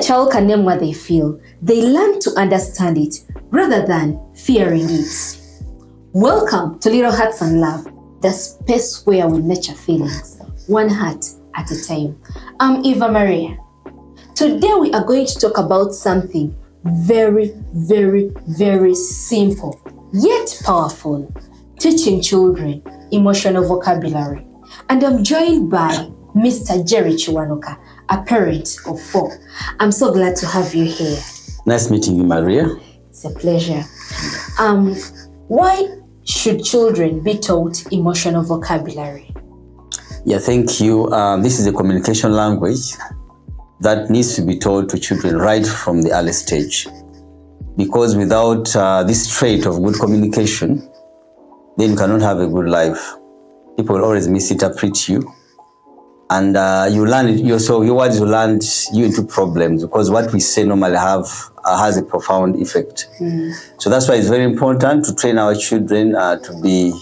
child can name what they feel, they learn to understand it rather than fearing it. Welcome to Little Hearts and Love, the space where we nurture feelings, one heart at a time. I'm Eva Maria. Today we are going to talk about something very, very, very simple, yet powerful, teaching children emotional vocabulary. And I'm joined by Mr. Jerry Chiwanuka, a parent of 4. I'm so glad to have you here. Nice meeting you, Maria. It's a pleasure. Why should children be taught emotional vocabulary? Yeah, thank you. This is a communication language that needs to be taught to children right from the early stage. Because without this trait of good communication, then you cannot have a good life. People will always misinterpret you. And you learn it, your words will land you into problems, because what we say normally has a profound effect. So that's why it's very important to train our children to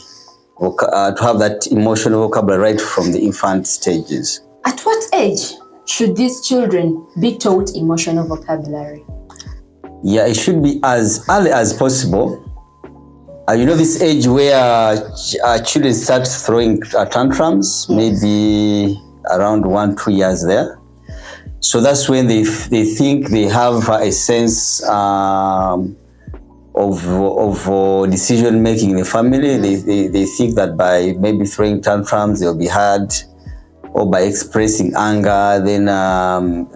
have that emotional vocabulary right from the infant stages. At what age should these children be taught emotional vocabulary? Yeah, it should be as early as possible. This age where children start throwing tantrums, maybe around 1-2 years there. So that's when they think they have a sense of decision making in the family. They think that by maybe throwing tantrums they'll be heard, or by expressing anger, then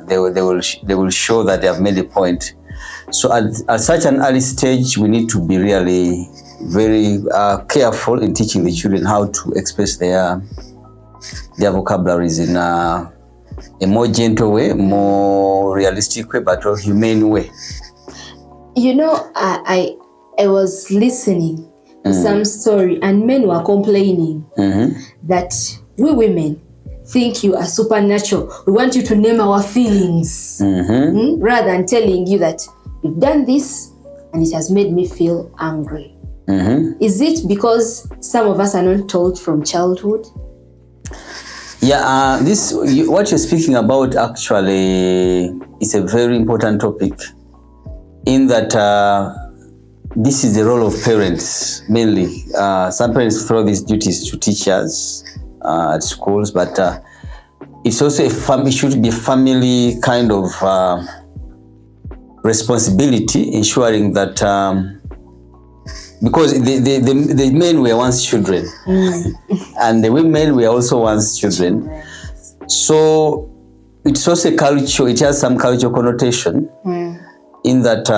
they will show that they have made a point. So at such an early stage, we need to be really very careful in teaching the children how to express their vocabularies in a more gentle way, more realistic way, but a humane way. I was listening to some story, and men were complaining that we women think you are supernatural. We want you to name our feelings rather than telling you that you've done this and it has made me feel angry. Is it because some of us are not taught from childhood? Yeah, what you're speaking about actually is a very important topic, in that this is the role of parents mainly. Some parents throw these duties to teachers at schools, but it's also it should be a family kind of responsibility, ensuring that because the men were once children and the women were also once children. So it's also a culture, it has some cultural connotation in that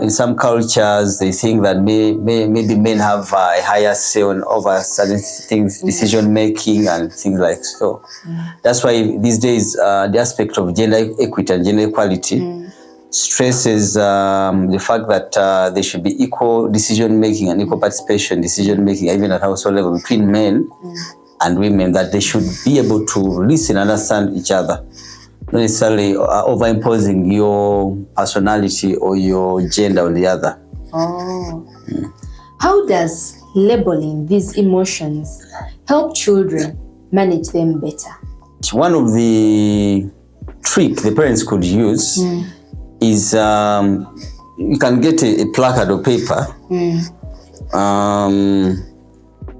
in some cultures they think that maybe men have a higher say over certain things, decision making and things like so. That's why these days the aspect of gender equity and gender equality stresses the fact that there should be equal decision making and equal participation decision making, even at household level, between men and women, that they should be able to listen and understand each other, not necessarily overimposing your personality or your gender on the other. How does labeling these emotions help children manage them better? One of the tricks the parents could use is you can get a placard or paper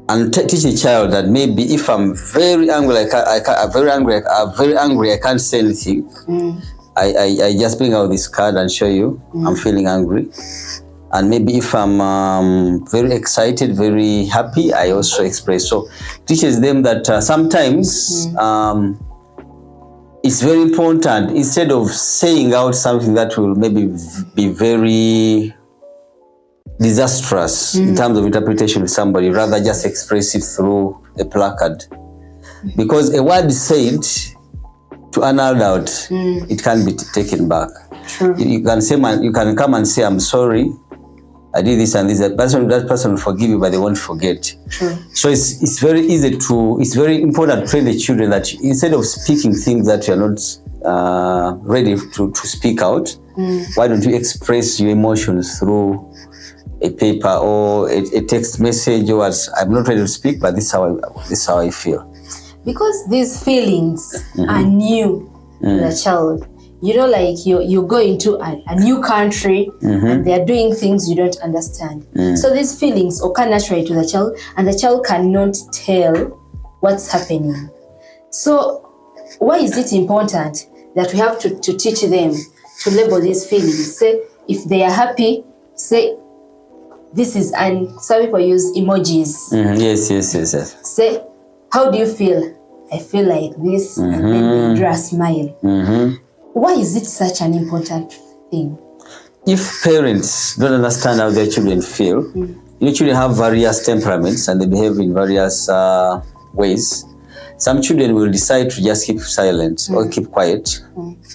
and teach the child that maybe if I'm very angry, I'm very angry, I can't say anything. I just bring out this card and show you I'm feeling angry. And maybe if I'm very excited, very happy, I also express. So teaches them that sometimes it's very important, instead of saying out something that will maybe be very disastrous in terms of interpretation with somebody, rather just express it through a placard. Because a word said to an adult, it can be taken back. You can come and say, I'm sorry, I did this and this. That person will forgive you, but they won't forget. So it's very important to train the children that instead of speaking things that you are not ready to speak out, why don't you express your emotions through a paper or a text message, or I'm not ready to speak, but this is how I feel. Because these feelings are new to the child, like you go into a new country and they're doing things you don't understand. So these feelings occur naturally to the child, and the child cannot tell what's happening. So why is it important that we have to teach them to label these feelings? Say, if they are happy, say, this is, and some people use emojis. Yes. Say, how do you feel? I feel like this, and then they draw a smile. Why is it such an important thing? If parents don't understand how their children feel, children have various temperaments and they behave in various ways. Some children will decide to just keep silent or keep quiet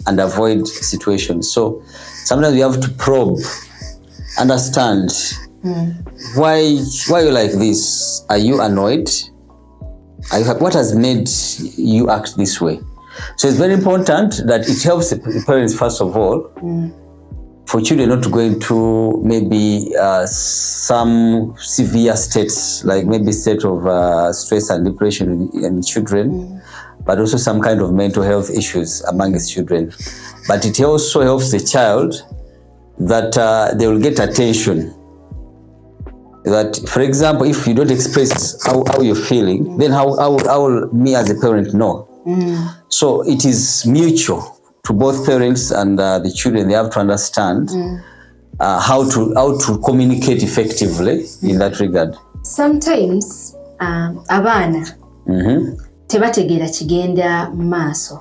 and avoid situations. So sometimes we have to probe, understand why you like this. Are you annoyed? What has made you act this way? So it's very important that it helps the parents, first of all, for children not to go into maybe some severe states, like maybe state of stress and depression in children, but also some kind of mental health issues among its children. But it also helps the child that they will get attention. That, for example, if you don't express how you're feeling, then how will me as a parent know? So it is mutual to both parents and the children. They have to understand how to communicate effectively in that regard. Sometimes abaana tebategeera kigenda maaso.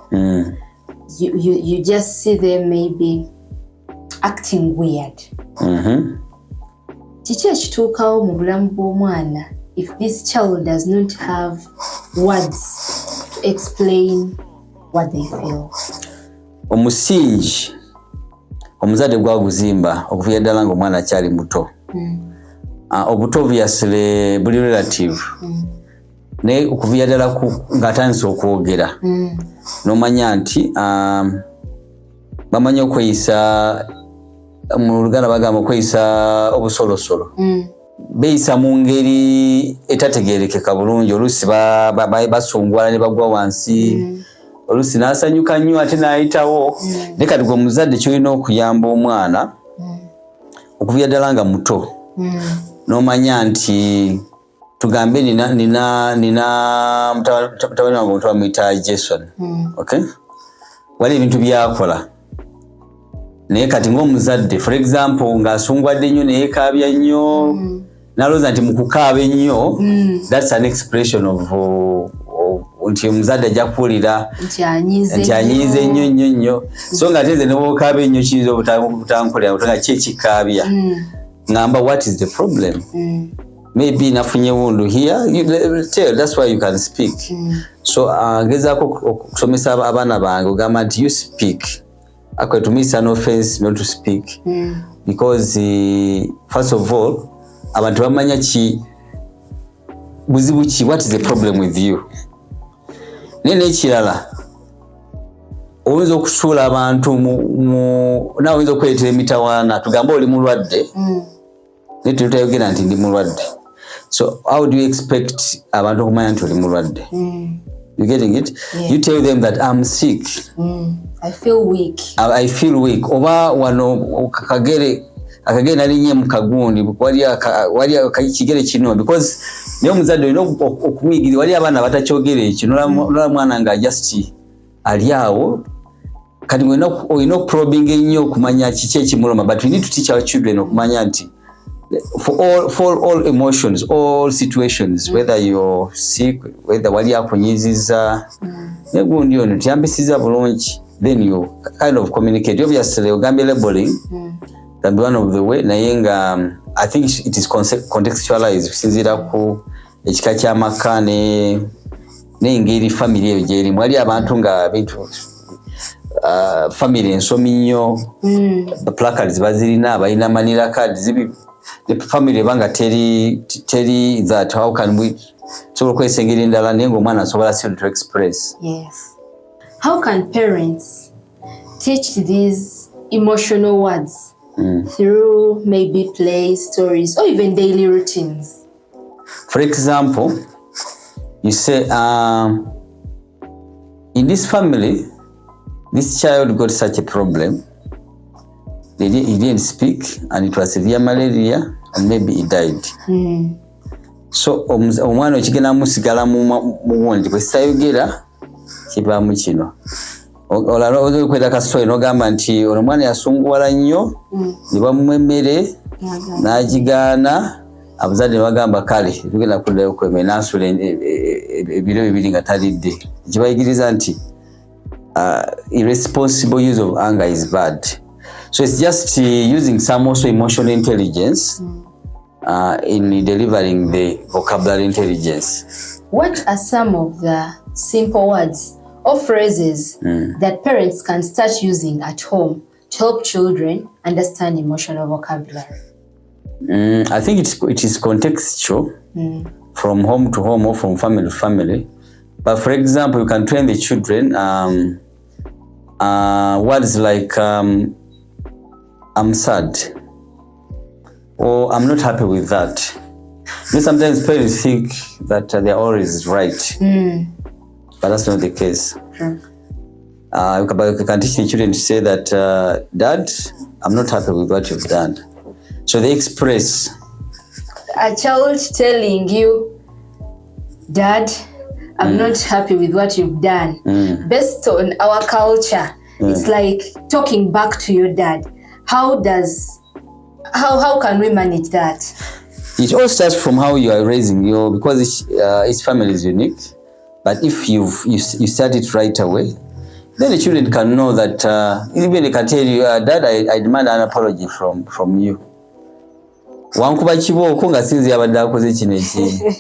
You just see them maybe acting weird. Kiki ekituukawo mu bulamu bw'omwana if this child does not have words to explain what they feel? Omusingi omuzadde gwaguzimba okuviira ddala ng'omwana akyali muto. Obuto obviously buli relative. Naye okuviira ddala ng'atandise okwogera n'omanya nti bamanyi okweyisa, mu Luganda bagamba okweyisa obusolosolo. Beyisa mu ngeri etategeerekeka bulungi. Oluusi basungwala ne bagwa wansi, oluusi n'asanyuka nnyo ate n'ayitawo. Naye kati gwe omuzadde ky'olina okuyamba omwana okuviira ddala nga muto n'omanya nti tugambe nina mutabani wange omuto bamuyita Jason. Okay? Wali ebintu byakola. Naye kati ng'omuzadde, for example, ng'asungwadde nnyo neyeekaabya nnyo, n'alowooza nti mu kukaaba ennyo, that's an expression of nti omuzadde ajja kuwulira nti anyiize nnyo. So nga ate nze ne bw'okaaba ennyo kiyinza obutankolera nga ki ekikaabya. Ngamba, what is the problem? Maybe nafunye wundu here. Tell, that's why you can speak. So ngezaako okusomesa abaana bange ogamba nti you speak. Okay, to me it's an offense not to speak. Because first of all, abantu bamanya buzibu ki, what is the problem with you? Naye n'ekirala, oyinza okusuula abantu nawe oyinza okweretera emitawaana, tugambe oli mulwadde, naye totayogera nti ndi mulwadde. So how do you expect abantu okumanya nti oli mulwadde? You getting it? Yeah. You tell them that I'm sick. I feel weak. I feel weak. Oba wano akagere nalinye mu kagundi wali kigere kino, because niyo omuzadde olina okumuyigiriza. Wali abaana batakyogera ekyo nola mwana nga just ali awo, kati olina okuprobinga ennyo okumanya kiki ekimuloma. But we need to teach our children okumanya nti for all emotions, all situations, whether you're sick, whether wali akunyiziza negundi ono tiyambisiza bulungi, then you kind of communicate. Obviously ogambye labeling can be one of the way, naye nga I think it is contextualized kusinziira ku ekika ky'amaka n'engeri family eyo gyerimu. Wali abantu nga bintu family ensomi nnyo, placards bazirina, balina manila cards, the family banga teri that how can we so kwesengera endala naye ng'omwana asobola still to express. Yes. How can parents teach these emotional words through maybe play, stories, or even daily routines? For example, you say in this family This child got such a problem. He didn't speak, and it was severe malaria, and maybe he died. So omwana okigenda musigala muwondi kwesitayogera kivaamu kino. Olala okweta kasitoyi n'ogamba nti ono omwana yasunguwala nnyo ne bamuwa emmere n'agigaana, abazadde ne bagamba kale tugenda kuddayo kweme n'asula ebiro bibiri nga talidde. Kibayigiriza nti irresponsible use of anger is bad. So it's just using some also emotional intelligence in delivering the vocabulary intelligence. What are some of the simple words or phrases that parents can start using at home to help children understand emotional vocabulary? I think it is contextual from home to home or from family to family. But for example, you can train the children words like I'm sad or I'm not happy with that. Because sometimes parents think that they're always right, but that's not the case. You can teach the children to say that, Dad, I'm not happy with what you've done. So they express. A child telling you, Dad, I'm not happy with what you've done. Based on our culture, it's like talking back to your dad. How can we manage that? It all starts from how you are raising because each family is unique. But if you start it right away, then the children can know that even they can tell you, Dad, I demand an apology from you. Wankuba kibooko nga sinzi yabadde akoze kino ekintu.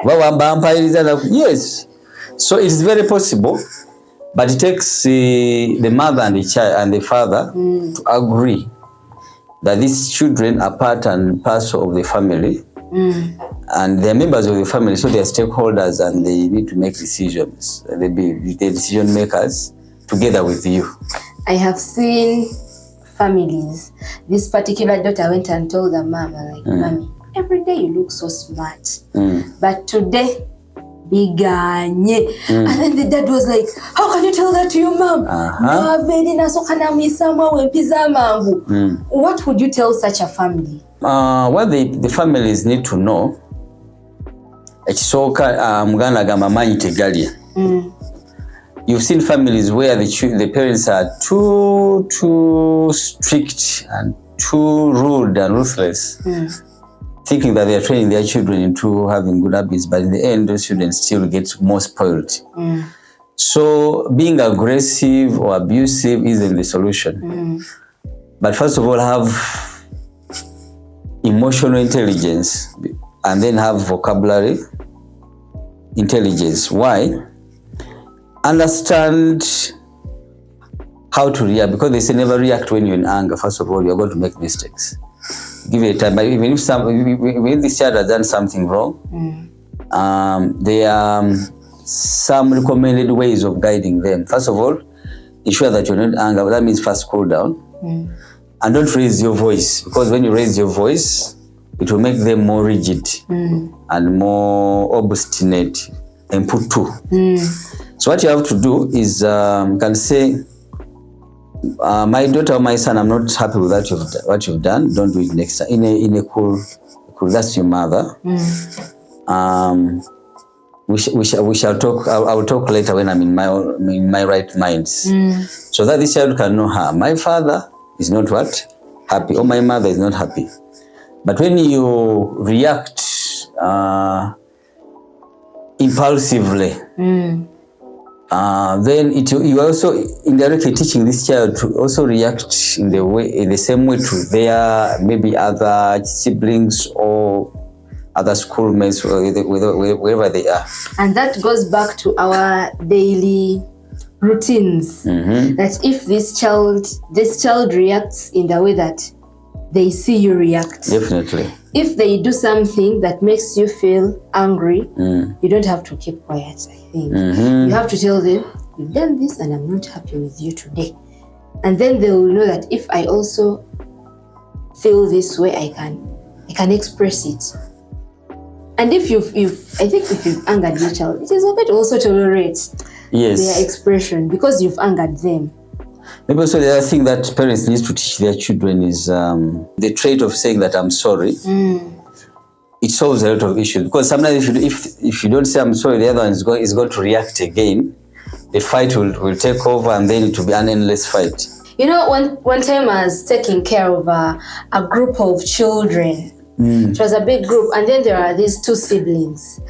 Bawamba mpayiriza. Yes. So it is very possible, but it takes the mother and the child and the father to agree that these children are part and parcel of the family, and they're members of the family, so they are stakeholders and they need to make decisions. They be the decision makers together with you. I have seen families. This particular daughter went and told her mama, like, Mommy, every day you look so smart, but today, biganye. And then the dad was like, how can you tell that to your mom? What would you tell such a family? What the families need to know, you've seen families where the parents are too strict and too rude and ruthless, thinking that they are training their children into having good habits, but in the end, those children still get more spoiled. So being aggressive or abusive isn't the solution. But first of all, have emotional intelligence and then have vocabulary intelligence. Why? Understand how to react, because they say never react when you're in anger. First of all, you're going to make mistakes. Give it time. But even if this child has done something wrong, there are some recommended ways of guiding them. First of all, ensure that you're not angry. That means first cool down. And don't raise your voice, because when you raise your voice, it will make them more rigid and more obstinate and put to. So what you have to do is you can say, my daughter or my son, I'm not happy with what you've done. Don't do it next time. In a cool, that's your mother. We shall talk. I will talk later when I'm in my right mind. So that this child can know her. My father is not happy, or my mother is not happy. But when you react impulsively, then you are also indirectly teaching this child to also react in the same way to their maybe other siblings or other schoolmates, wherever they are. And that goes back to our daily routines. That if this child reacts in the way that they see you react. Definitely. If they do something that makes you feel angry, you don't have to keep quiet, I think. You have to tell them, you've done this and I'm not happy with you today. And then they will know that if I also feel this way, I can express it. And if you've angered your child, it is okay to also tolerate their expression, because you've angered them. Maybe also the other thing that parents need to teach their children is the trait of saying that I'm sorry. It solves a lot of issues, because sometimes if you don't say I'm sorry, the other one is going to react again. The fight will take over, and then it will be an endless fight. You know, one time I was taking care of a group of children. It was a big group, and then there are these two siblings.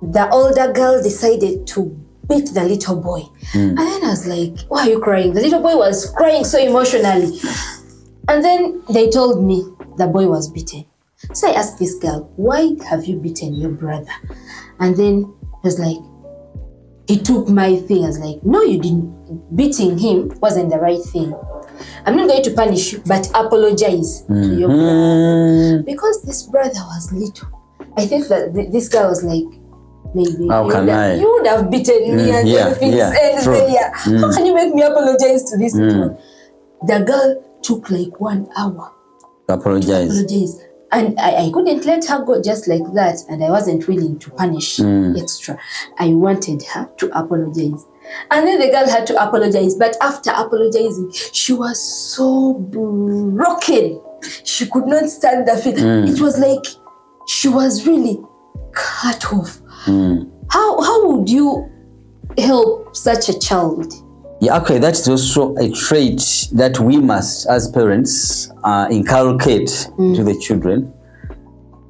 The older girl decided to beat the little boy. And then I was like, why are you crying? The little boy was crying so emotionally. And then they told me the boy was beaten. So I asked this girl, why have you beaten your brother? And then he was like, he took my thing. I was like, no, you didn't. Beating him wasn't the right thing. I'm not going to punish you, but apologize to your brother. Because this brother was little. I think that this guy was like, maybe you would have beaten me and everything ends there. How can you make me apologize to this little? The girl took like 1 hour to apologize. And I couldn't let her go just like that, and I wasn't willing to punish extra. I wanted her to apologize. And then the girl had to apologize, but after apologizing, she was so broken. She could not stand the feeling. It was like she was really cut off. How would you help such a child? Yeah, okay, that is also a trait that we must, as parents, inculcate to the children.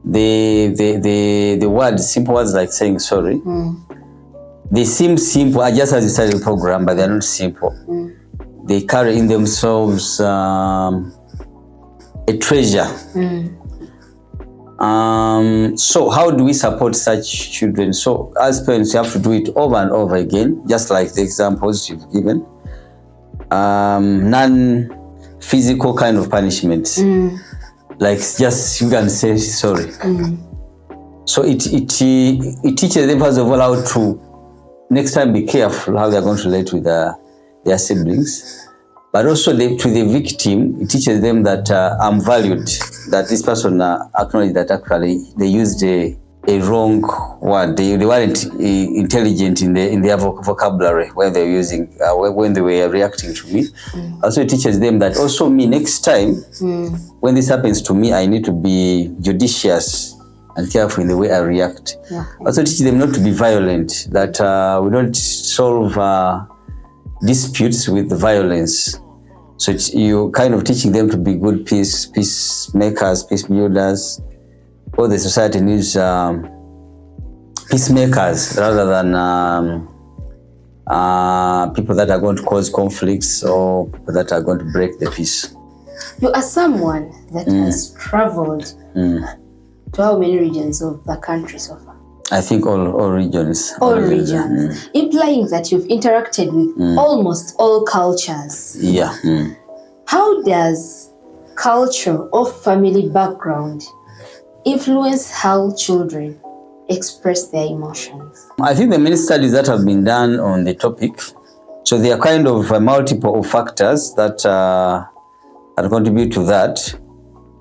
The words, simple words like saying sorry, they seem simple, just as you started the program, but they're not simple. They carry in themselves a treasure. So how do we support such children? So as parents, you have to do it over and over again, just like the examples you've given. Non-physical kind of punishment, like just you can say sorry. So it teaches them first of all how to next time be careful how they're going to relate with their siblings. But also to the victim, it teaches them that I'm valued, that this person acknowledged that actually they used a wrong word. They weren't intelligent in their vocabulary when they were using, when they were reacting to me. Also it teaches them that also me, next time, when this happens to me, I need to be judicious and careful in the way I react. Also teach them not to be violent, that we don't solve disputes with violence. So you kind of teaching them to be good peacemakers, peace builders. All the society needs peacemakers rather than people that are going to cause conflicts or people that are going to break the peace. You are someone that has traveled to how many regions of the country so far? I think all regions. All regions. Implying that you've interacted with almost all cultures. Yeah. How does culture or family background influence how children express their emotions? I think the many studies that have been done on the topic, so there are kind of multiple factors that contribute to that.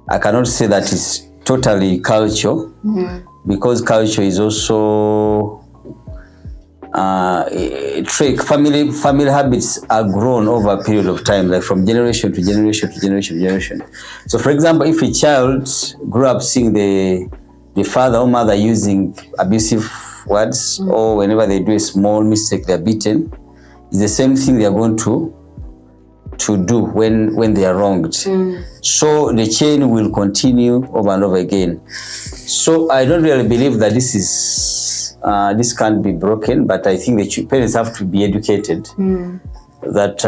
I cannot say that it's totally culture, because culture is also a trick. Family habits are grown over a period of time, like from generation to generation to generation to generation. So for example, if a child grew up seeing the father or mother using abusive words, or whenever they do a small mistake, they're beaten, it's the same thing they're going to do when they are wronged. So the chain will continue over and over again. So I don't really believe that this can't be broken, but I think the parents have to be educated that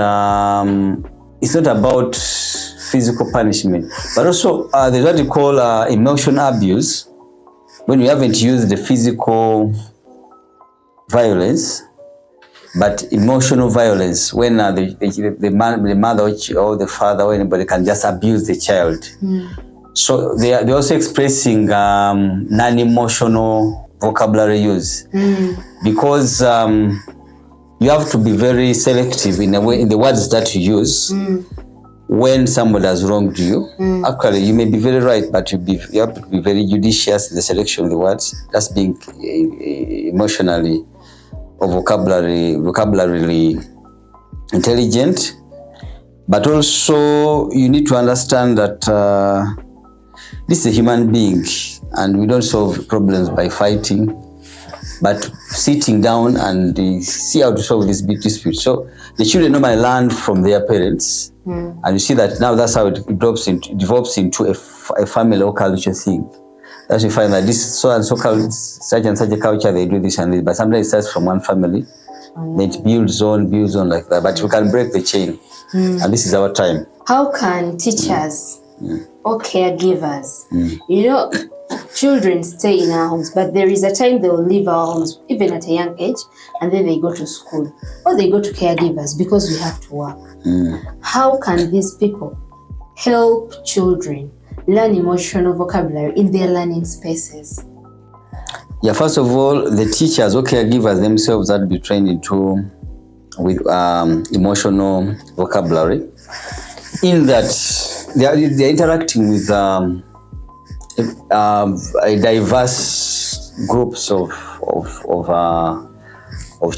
it's not about physical punishment, but also there's what you call emotional abuse, when you haven't used the physical violence, but emotional violence, when the mother or the father or anybody can just abuse the child. So they're also expressing non-emotional vocabulary use, because you have to be very selective in the words that you use when somebody has wronged you. Actually, you may be very right, but you have to be very judicious in the selection of the words, just being emotionally or vocabularily intelligent, but also you need to understand that this is a human being, and we don't solve problems by fighting, but sitting down and see how to solve this big dispute. So the children normally learn from their parents, and you see that now that's how it develops into a family or culture thing. That's you find that this so and so culture, such and such a culture, they do this and this, but sometimes it starts from one family, then it builds on like that. But we can break the chain, and this is our time. How can teachers or caregivers, children stay in our homes, but there is a time they will leave our homes, even at a young age, and then they go to school or they go to caregivers because we have to work. How can these people help children learn emotional vocabulary in their learning spaces? Yeah, first of all, the teachers or caregivers themselves have to be trained with emotional vocabulary, in that they're interacting with a diverse groups of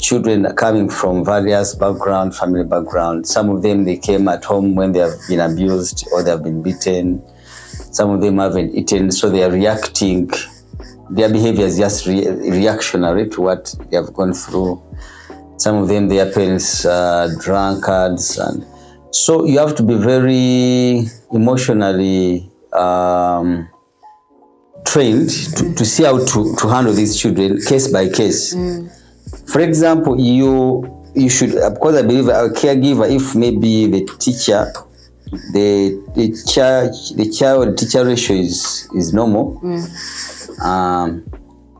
children coming from various backgrounds, family backgrounds. Some of them, they came at home when they have been abused or they have been beaten. Some of them haven't eaten, so they are reacting. Their behavior is just reactionary to what they have gone through. Some of them, their parents are drunkards, and so you have to be very emotionally trained to see how to handle these children case by case. For example, you should, because I believe a caregiver, if maybe the teacher, the child teacher ratio is normal,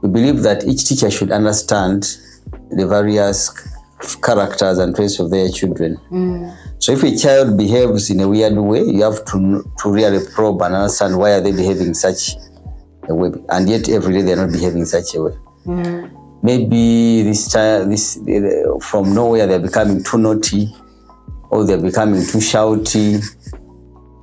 we believe that each teacher should understand the various characters and traits of their children. So if a child behaves in a weird way, you have to really probe and understand why are they behaving such a way, and yet every day they're not behaving such a way. Maybe this child, from nowhere they're becoming too naughty, or they're becoming too shouty.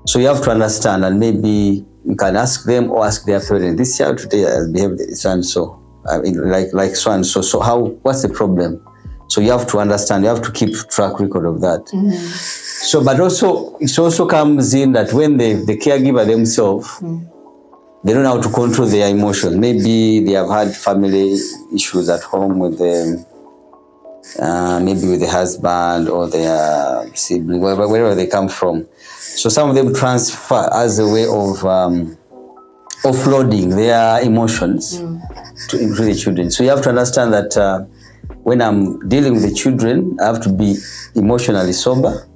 So you have to understand, and maybe you can ask them or ask their parents, this child today has behaved so and so, like so and so. So what's the problem? So you have to understand, you have to keep track record of that. So, but also, it also comes in that when the caregiver themselves, they don't know how to control their emotions. Maybe they have had family issues at home with them, maybe with the husband or their sibling, wherever they come from. So some of them transfer as a way of offloading their emotions to the children. So you have to understand that when I'm dealing with the children, I have to be emotionally sober,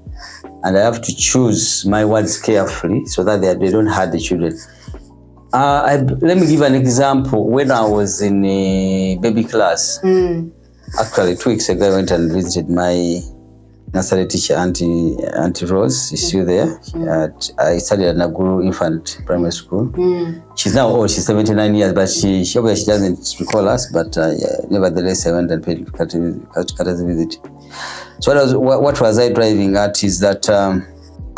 and I have to choose my words carefully so that they don't hurt the children. Let me give an example. When I was in a baby class, actually 2 weeks ago, I went and visited my nursery teacher, Auntie Rose. She's still there. I studied at Naguru Infant Primary School. She's now old. She's 79 years, but she doesn't recall us. But nevertheless, I went and paid a visit. So what was I driving at is that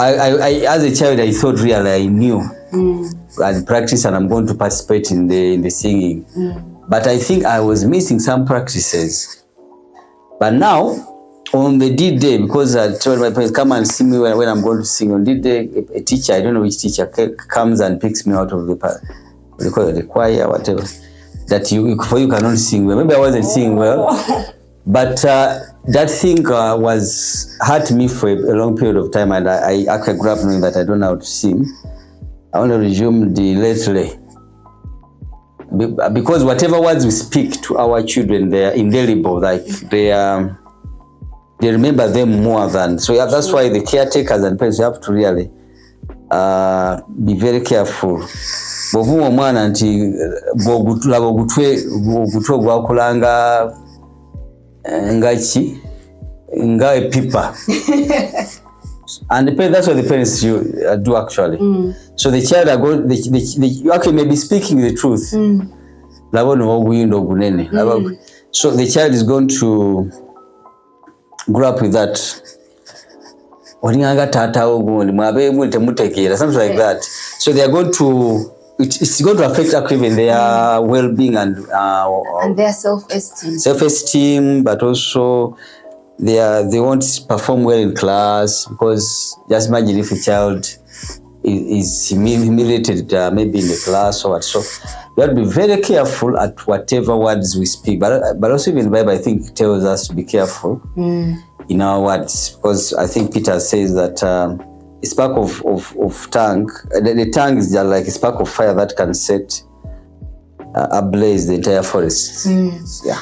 I as a child, I thought really I knew. And practice, and I'm going to participate in the singing. But I think I was missing some practices. But now, on the D-Day, because I told my parents, come and see me when I'm going to sing. On D-Day, a teacher, I don't know which teacher, comes and picks me out of the choir, whatever, that you cannot sing well. Maybe I wasn't singing well, but that thing hurt me for a long period of time, and I actually grew up knowing that I don't know how to sing. I want to resume lately, because whatever words we speak to our children, they are indelible. Like they remember them more than. So yeah, that's why the caretakers and parents have to really be very careful. Bovuma omwana nti bwogutulaba ogutwe gwakulanga nga epipa. And that's what the parents do actually. So the child you actually may be speaking the truth. So the child is going to grow up with that. Something like that. So they are going to, it's going to affect actually their well-being and their self-esteem. Self-esteem, but also they won't perform well in class, because just imagine if a child is humiliated maybe in the class or what. So we have to be very careful at whatever words we speak. But also even the Bible, I think, tells us to be careful in our words, because I think Peter says that a spark of tongue, the tongue is just like a spark of fire that can set ablaze the entire forest. Yeah.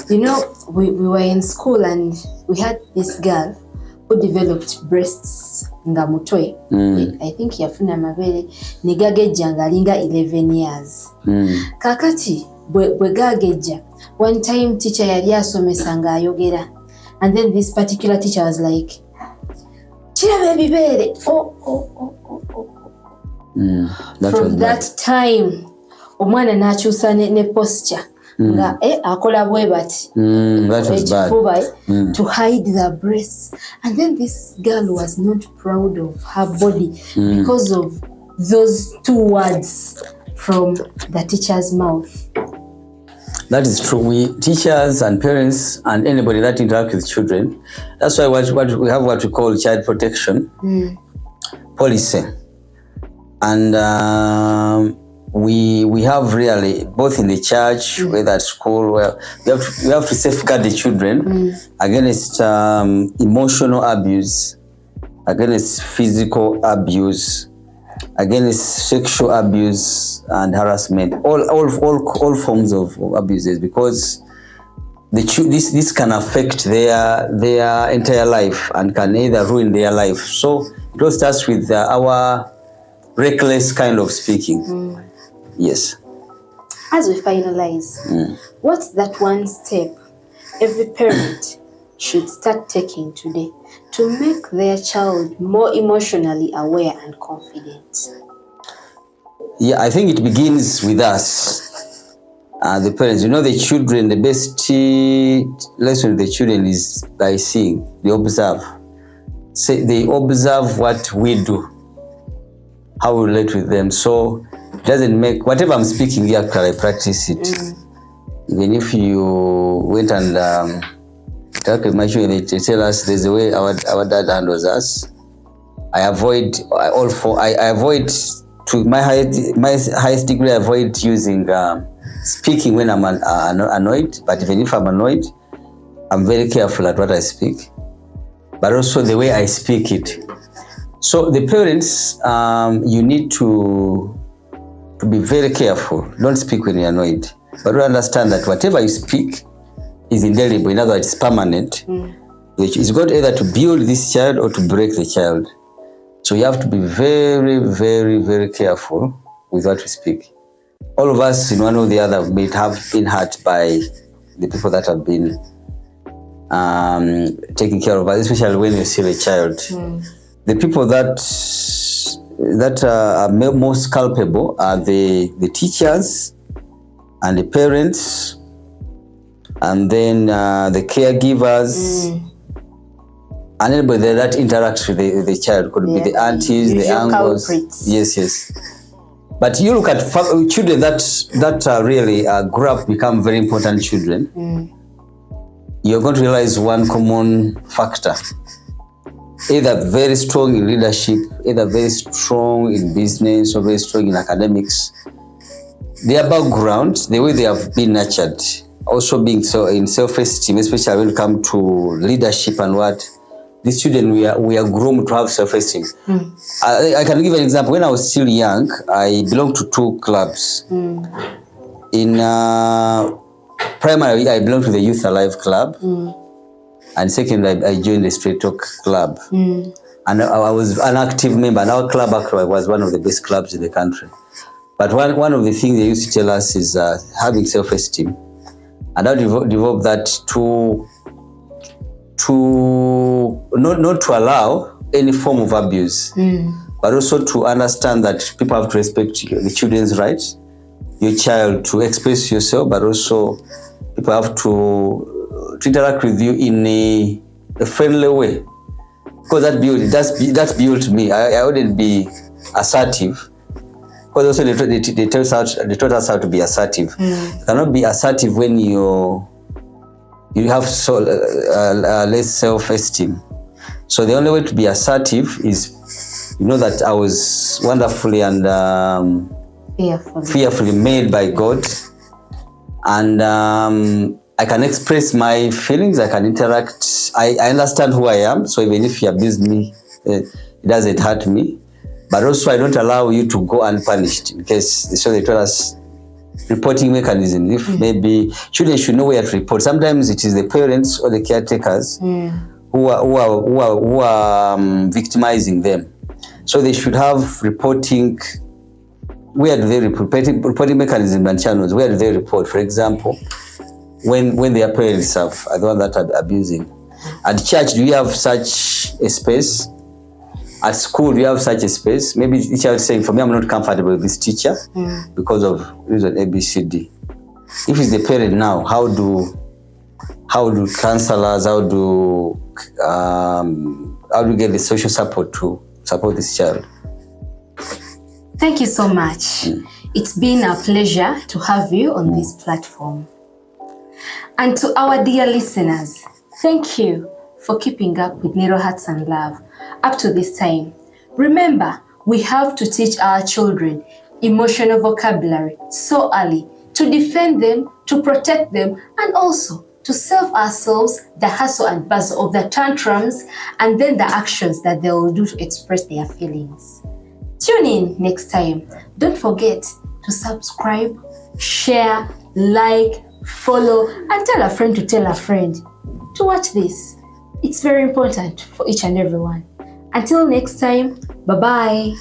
You know, we were in school and we had this girl who developed breasts nga mutwe. I think yafuna amabere ne gagejja nga alinga 11 years. Kakati bwe gagejja, one time teacher yali asomesa nga ayogera, and then this particular teacher was like, kiraba ebibere. From that time omwana n'akyusa ne posture nga akola bwe bati ekifuba to hide the breasts, and then this girl was not proud of her body because of those 2 words from the teacher's mouth. That is true. We teachers and parents and anybody that interact with children, that's why we have what we call child protection policy, and we have really, both in the church, whether at school, where we have to safeguard the children against emotional abuse, against physical abuse, against sexual abuse and harassment, all forms of abuses, because this can affect their entire life and can either ruin their life. So it all starts with our reckless kind of speaking. Yes. As we finalize, what's that one step every parent should start taking today to make their child more emotionally aware and confident? Yeah, I think it begins with us, the parents. You know, the children, the best lesson to the children is by seeing. They observe. They observe what we do, how we relate with them. So it doesn't make, whatever I'm speaking here, I practice it. Even if you went and talk with my children, they tell us there's a way our dad handles us. I avoid to my highest degree, I avoid using speaking when I'm annoyed. But even if I'm annoyed, I'm very careful at what I speak, but also the way I speak it. So the parents, you need to be very careful. Don't speak when you're annoyed, but to understand that whatever you speak is indelible. In other words, it's permanent. It's going either to build this child or to break the child. So you have to be very, very, very careful with what we speak. All of us, in one or the other, may have been hurt by the people that have been taking care of us, especially when you see a child. The people that are most culpable are the teachers and the parents, and then the caregivers, and anybody that interacts with the child. Could be the aunties, the uncles. Culprits. Yes. But you look at children that really grow up, become very important children. You're going to realize one common factor. Either very strong in leadership, either very strong in business, or very strong in academics. Their background, the way they have been nurtured, also being so in self-esteem, especially when it comes to leadership and what, these children, we are groomed to have self-esteem. I can give an example. When I was still young, I belonged to 2 clubs. In primary, I belonged to the Youth Alive Club. And second, I joined the Straight Talk Club. And I was an active member, and our club actually was one of the best clubs in the country. But one of the things they used to tell us is having self-esteem. And I developed that to not to allow any form of abuse, but also to understand that people have to respect the children's rights, your child to express yourself, but also people have to interact with you in a friendly way, because that built me. I wouldn't be assertive, because also they taught us how to be assertive. You cannot be assertive when you're you have less self-esteem. So the only way to be assertive is, you know, that I was wonderfully and fearfully made by God, and I can express my feelings, I can interact, I understand who I am, so even if you abuse me, it doesn't hurt me. But also I don't allow you to go unpunished, because so they told us reporting mechanism. If maybe children should know where to report. Sometimes it is the parents or the caretakers who are victimizing them. So they should have reporting. Where do they report? Reporting mechanism and channels. Where do they report? For example, when their parents are the one that are abusing. At church, do you have such a space? At school, do you have such a space? Maybe the child is saying, for me, I'm not comfortable with this teacher because of reason A, B, C, D. If it's the parent now, how do counselors, how do get the social support to support this child? Thank you so much. It's been a pleasure to have you on this platform. And to our dear listeners, thank you for keeping up with Little Hearts and Love up to this time. Remember, we have to teach our children emotional vocabulary so early to defend them, to protect them, and also to save ourselves the hustle and bustle of the tantrums and then the actions that they will do to express their feelings. Tune in next time. Don't forget to subscribe, share, like, follow, and tell a friend to tell a friend to watch this. It's very important for each and everyone. Until next time, bye-bye.